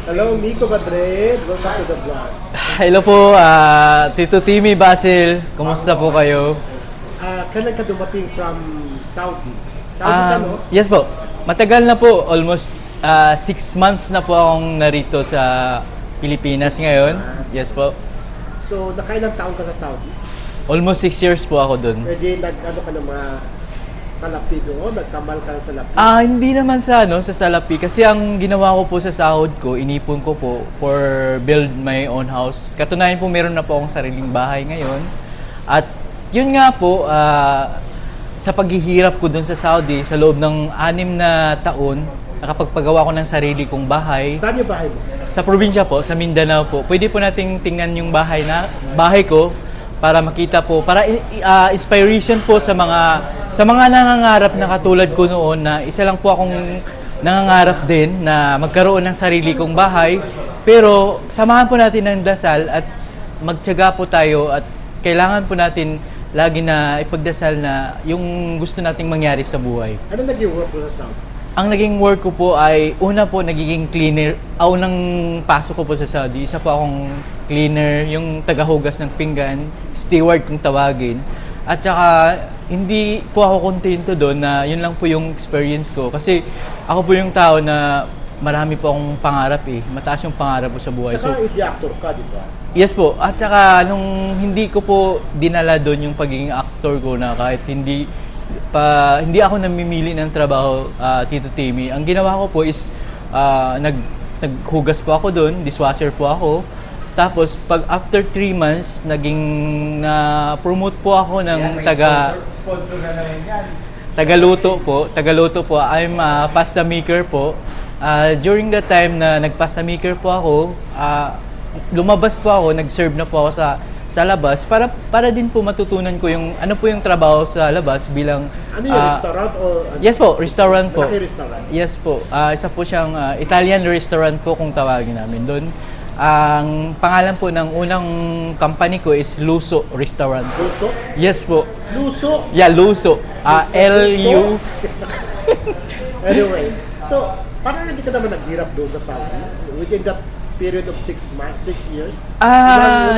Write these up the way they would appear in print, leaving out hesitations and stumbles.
Hello, Miko Madrid. Welcome to the vlog. Hello po, Tito Timmy Basil. Kumusta po kayo? Kailan ka dumating from Saudi? Saudi ka, no? Yes po. Matagal na po. Almost 6 months na po akong narito sa Pilipinas ngayon. Yes po. So, nakailang taon ka sa Saudi? Almost 6 years po ako dun. Pwede nag-ano ka ng mga salapi doon? Nagkamal ka ng salapi? Hindi naman sa sa salapi kasi ang ginawa ko po sa sahod ko, inipon ko po for build my own house. Katunayan po meron na po akong sariling bahay ngayon. At yun nga po, sa paghihirap ko dun sa Saudi, sa loob ng 6 na taon, nakapagpagawa ko ng sarili kong bahay. Saan yung bahay mo? Sa probinsya po, sa Mindanao po. Pwede po nating tingnan yung bahay ko para makita po, para inspiration po sa mga nangangarap na katulad ko noon na isa lang po akong nangangarap din na magkaroon ng sarili kong bahay. Pero samahan po natin ng dasal at magtiyaga po tayo at kailangan po natin lagi na ipagdasal na yung gusto nating mangyari sa buhay. Ano naging work mo sa Saudi? Ang naging work ko po ay una po nagiging cleaner. Unang pasok ko po sa Saudi, isa po akong cleaner, yung tagahugas ng pinggan, steward kung tawagin. At saka hindi po ako kontento doon na yun lang po yung experience ko. Kasi ako po yung tao na marami po akong pangarap eh. Mataas yung pangarap ko sa buhay. Saka i-actor ka, di ba? Yes po. At saka nung hindi ko po dinala doon yung pagiging actor ko na kahit hindi ako namimili ng trabaho, Tito Timmy. Ang ginawa ko po is naghugas po ako doon, dishwasher po ako. Tapos pag after 3 months, naging na-promote po ako ng sponsor na naman yan. Tagaluto po. I'm a pasta maker po. During the time na nagpasta maker po ako, lumabas po ako, nag-serve na po ako sa labas para din po matutunan ko yung ano po yung trabaho sa labas bilang ano yung restaurant o yes po, restaurant po. Restaurant? Yes po. Isa po siyang Italian restaurant po kung tawagin namin doon. Ang pangalan po ng unang company ko is Luso Restaurant. Luso? Yes po. Luso? Yeah, Luso. L-U. Anyway, so parang hindi ka naman naghirap doon sa Saudi within that period of 6 months, 6 years?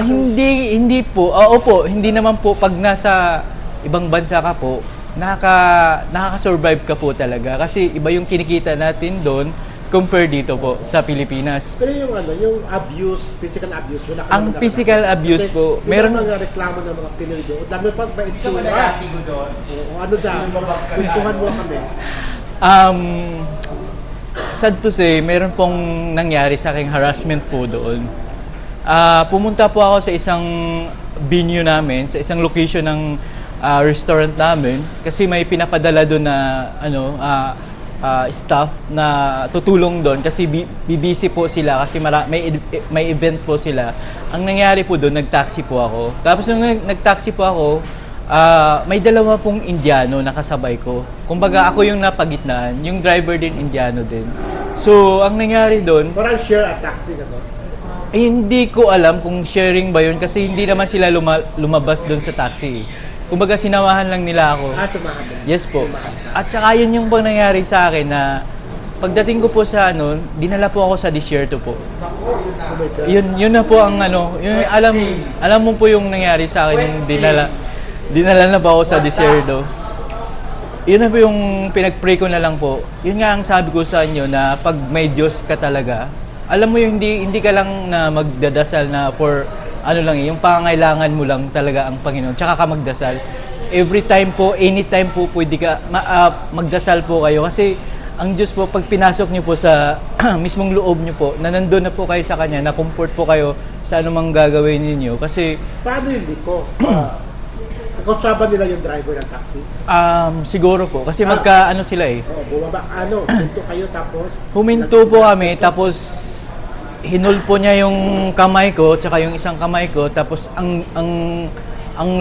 Hindi po. Oo po, hindi naman po pag nasa ibang bansa ka po, nakaka-survive ka po talaga kasi iba yung kinikita natin doon compare dito po sa Pilipinas. Pero yung yung abuse, physical abuse, wala ka ang physical abuse kasi po, meron mga reklamo ng mga Pinoy doon. Lalo pag ba doon? O ano daw? Kuntuhan mo kami. Sad to say, meron pong nangyari sa aking harassment po doon. Pumunta po ako sa isang venue namin, sa isang location ng restaurant namin kasi may pinapadala doon na staff na tutulong doon kasi busy po sila kasi may event po sila. Ang nangyari po doon, nag-taxi po ako. Tapos nung nag-taxi po ako, may dalawa pong Indiano na kasabay ko. Kumbaga ako yung napagitnaan, yung driver din Indiano din. So, ang nangyari doon, parang share a taxi ka to? Hindi ko alam kung sharing ba yun kasi hindi naman sila lumabas doon sa taxi. Kumbaga sinamahan lang nila ako. Samahan mo? Yes po. At saka yun yung pang nangyari sa akin na pagdating ko po sa dinala po ako sa desierto po. Yun na po ang yun, alam mo po yung nangyari sa akin yung dinala na ba ako sa desierto. Yun na po yung pinag-pray ko na lang po. Yun nga ang sabi ko sa inyo na pag may Diyos ka talaga, alam mo yung hindi ka lang na magdadasal na for yung pangangailangan mo lang talaga ang Panginoon. Tsaka ka magdasal. Every time po, anytime po pwede ka magdasal po kayo kasi ang Diyos po pag pinasok niyo po sa mismong loob niyo po, na nandoon na po kayo sa Kanya, na comfort po kayo sa anumang gagawin niyo kasi paano hindi ko? Kautsaba nila yung driver ng taxi? Siguro po. Kasi sila eh. Bumaba, huminto kayo tapos? Huminto po kami, tapos hinulpo niya yung kamay ko, tsaka yung isang kamay ko, tapos ang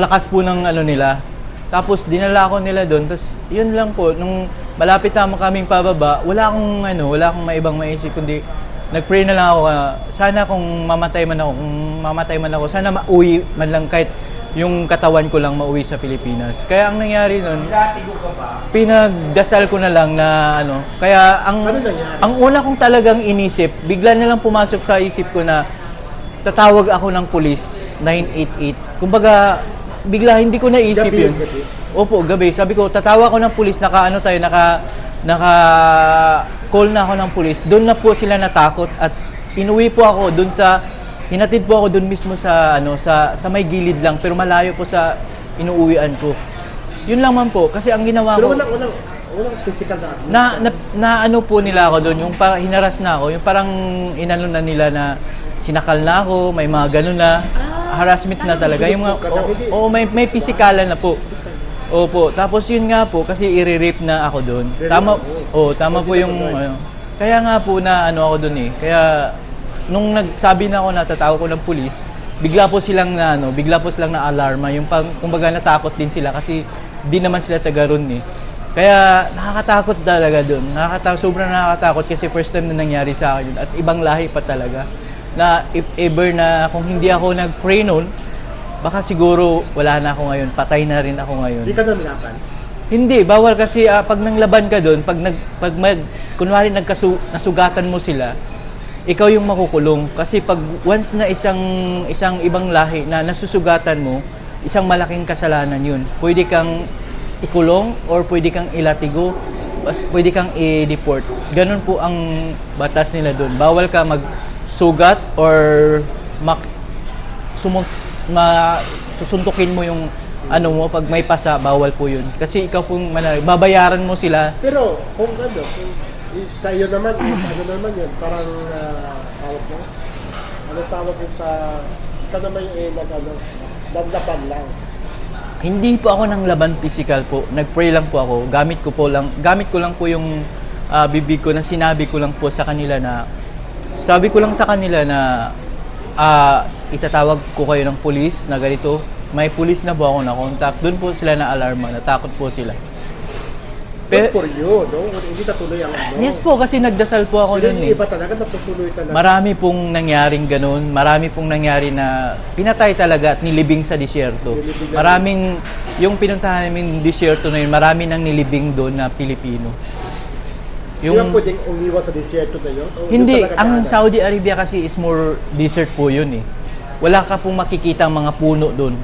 lakas po ng nila. Tapos dinala ko nila doon, tapos yun lang po, nung malapit na kaming pababa, wala akong maibang maisip, kundi nag-pray na lang ako, sana kung mamatay man ako, sana mauwi man lang kahit yung katawan ko lang mauwi sa Pilipinas. Kaya ang nangyari nun, Nilatigo ka ba? pinagdasal ko na lang na ano. Kaya Ano nangyari? ang una kong talagang inisip, bigla na lang pumasok sa isip ko na tatawag ako ng pulis 988. Kumbaga, bigla hindi ko naisip Gabi yun. yun, gabi? Opo, gabi. Sabi ko, tatawa ko ng pulis, naka call na ako ng pulis. Doon na po sila natakot at inuwi po ako doon hinatid po ako doon mismo sa may gilid lang pero malayo po sa inuuwian ko. Yun lang man po kasi ang ginawa Pero ko walang physical na ano po nila ako doon, yung hinaras na ako, yung parang inano na nila na sinakal na ako, may mga ganun na harassment na talaga. Yung mga may pisikalan na po. Opo, tapos yun nga po kasi i-rape na ako doon. Tama po yung ano. Kaya nga po na ano ako doon eh. Kaya nung nagsabi na ako na tatawag ko ng pulis, bigla po silang na alarma, yung kumbaga natakot din sila kasi di naman sila taga ron eh. Kaya nakakatakot talaga doon. Sobrang nakakatakot kasi first time na nangyari sa akin yun at ibang lahi pa talaga. Na if ever na kung hindi ako nag-pray noon, baka siguro wala na ako ngayon, patay na rin ako ngayon. Hindi ka na nilaban? Hindi, bawal kasi pag nanglaban ka doon, kunwari nasugatan mo sila, ikaw yung makukulong. Kasi pag once na isang ibang lahi na nasusugatan mo, isang malaking kasalanan yun. Pwede kang ikulong or pwede kang ilatigo, pwede kang i-deport. Ganun po ang batas nila doon. Bawal ka magsugat or susuntukin mo yung ano mo, pag may pasa, bawal po yun. Kasi ikaw pong babayaran mo sila. Pero kung sa iyo naman, ano naman yun, parang tawag mo? Ano tawag mo sa, ikaw naman yung dandapan lang. Hindi po ako nang laban physical po. Nag-pray lang po ako. Gamit ko lang po yung bibig ko na sinabi ko lang po sa kanila na itatawag ko kayo ng pulis na ganito. May pulis na po ako na-contact. Doon po sila na alarma, natakot po sila. Good for you, no? Hindi natuloy ang ano. Yes po, kasi nagdasal po ako noon eh. Iba talaga, natutuloy talaga. Marami pong nangyaring ganun. Marami pong nangyari na pinatay talaga at nilibing sa disyerto. Yung pinuntahan namin disyerto na yun, marami nang nilibing doon na Pilipino. Yung pwedeng umiwas sa disyerto na yun? Hindi, ang Saudi Arabia kasi is more desert po yun eh. Wala ka pong makikita mga puno doon.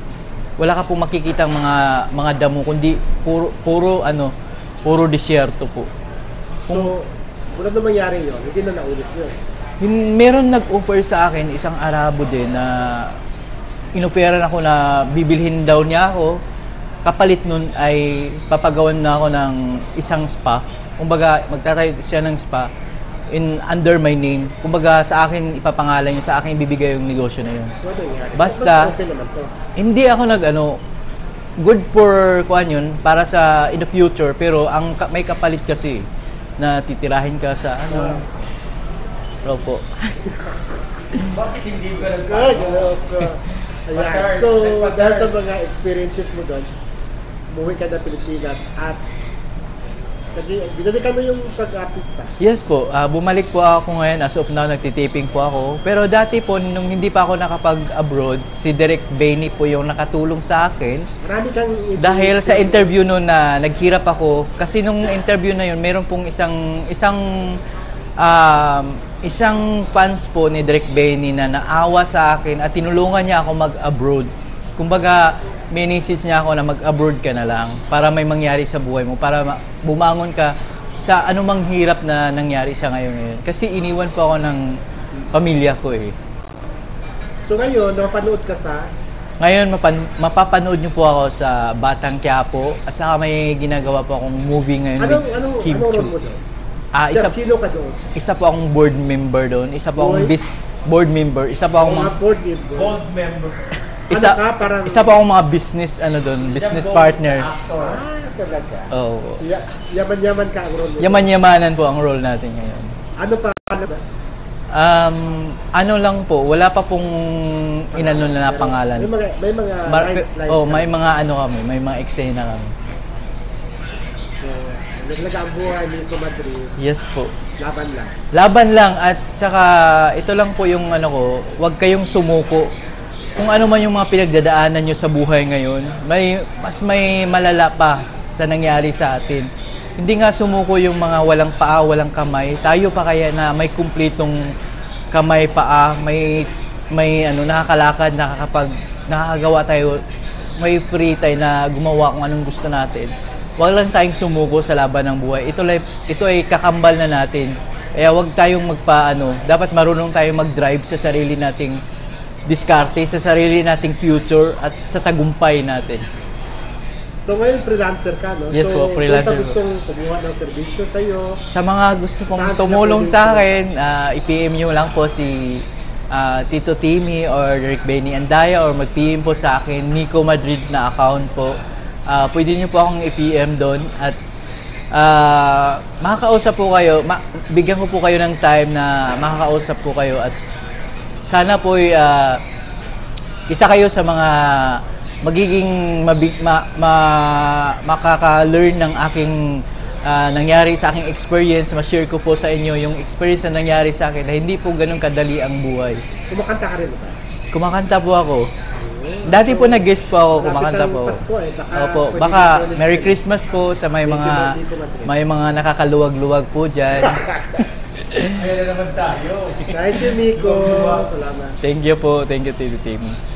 Wala ka pong makikita mga damo, kundi puro disyerto po. So, wala na mangyari yun, hindi na naulit yun. Meron nag-offer sa akin, isang Arabo din na inoferan ako na bibilhin daw niya ako. Kapalit nun ay papagawan na ako ng isang spa. Kumbaga, magtatayo siya ng spa under my name. Kumbaga, sa akin ipapangalan niya, sa akin ibibigay yung negosyo na yun. Basta, okay naman to. hindi ako good for yun, para sa in the future, pero may kapalit kasi na titirahin ka sa po. Bakit hindi ka Ayan. So, dahil sa mga experiences mo doon, umuwi ka na Pilipinas at binalikan mo yung pag-artista. Yes po, bumalik po ako ngayon. As of now, nagtitaping po ako. Pero dati po, nung hindi pa ako nakapag-abroad, si Direk Benny po yung nakatulong sa akin. Marami kang dahil sa interview noon na naghirap ako. Kasi nung interview na yun, meron pong isang fans po ni Direk Benny na naawa sa akin at tinulungan niya ako mag-abroad. Kumbaga, message niya ako na mag-abroad ka na lang para may mangyari sa buhay mo, para bumangon ka sa anumang hirap na nangyari sa ngayon. Kasi iniwan po ako ng pamilya ko eh. So ngayon, napapanood ka sa? Ngayon, mapapanood niyo po ako sa Batang Quiapo at saka may ginagawa po akong movie ngayon with Kim Anong Chu. role mo doon? Sino ka doon? Isa po akong board member doon, isa po akong board member, isa po akong board member. Isa pa akong mga business business partner. Talaga. Oo. Yaman-yaman ka ang role mo. Yaman-yamanan po ang role natin ngayon. Ano pa ba? Ano lang po, wala pa pong inano na pangalan. May mga lines. May mga kami, may mga eksena kami. So, naglaga ang buhay ni Madrid. Yes po. Laban lang. Laban lang at saka ito lang po yung ko, huwag kayong sumuko. kung ano man yung mga pinagdadaanan nyo sa buhay ngayon, may malala pa sa nangyari sa atin. Hindi nga sumuko yung mga walang paa, walang kamay. Tayo pa kaya na may kumpletong kamay, paa, may nakakalakad, nakakagawa tayo, may free tayo na gumawa kung anong gusto natin. Huwag lang tayong sumuko sa laban ng buhay. Ito ay kakambal na natin. Kaya huwag tayong dapat marunong tayong mag-drive sa sarili nating diskarte, sa sarili nating future at sa tagumpay natin. So ngayon freelancer ka, no? Yes po, freelancer Kung po. sa gustong kumuha ng serbisyo sa'yo, Sa mga gusto pong Saan sila tumulong pwede sa akin, i-PM nyo lang po si Tito Timmy or Rick Benny Andaya or mag-PM po sa akin, Nico Madrid na account po. Pwede nyo po akong i-PM doon at makakausap po kayo, bigyan ko po kayo ng time na makakausap po kayo at sana po isa kayo sa mga magiging makaka-learn ng aking nangyari sa aking experience. Ma-share ko po sa inyo yung experience na nangyari sa akin na hindi po ganun kadali ang buhay. kumakanta ka rin ba? Kumakanta po ako. Dati po nag-guest po ako, kumakanta po. Pasko eh. Opo, pwede baka ka ulit Merry eh. Christmas po sa may mga nakakaluwag-luwag po dyan. Meron naman tayo. Thank you, Miko. Salamat. Thank you po, thank you Tito Timmy.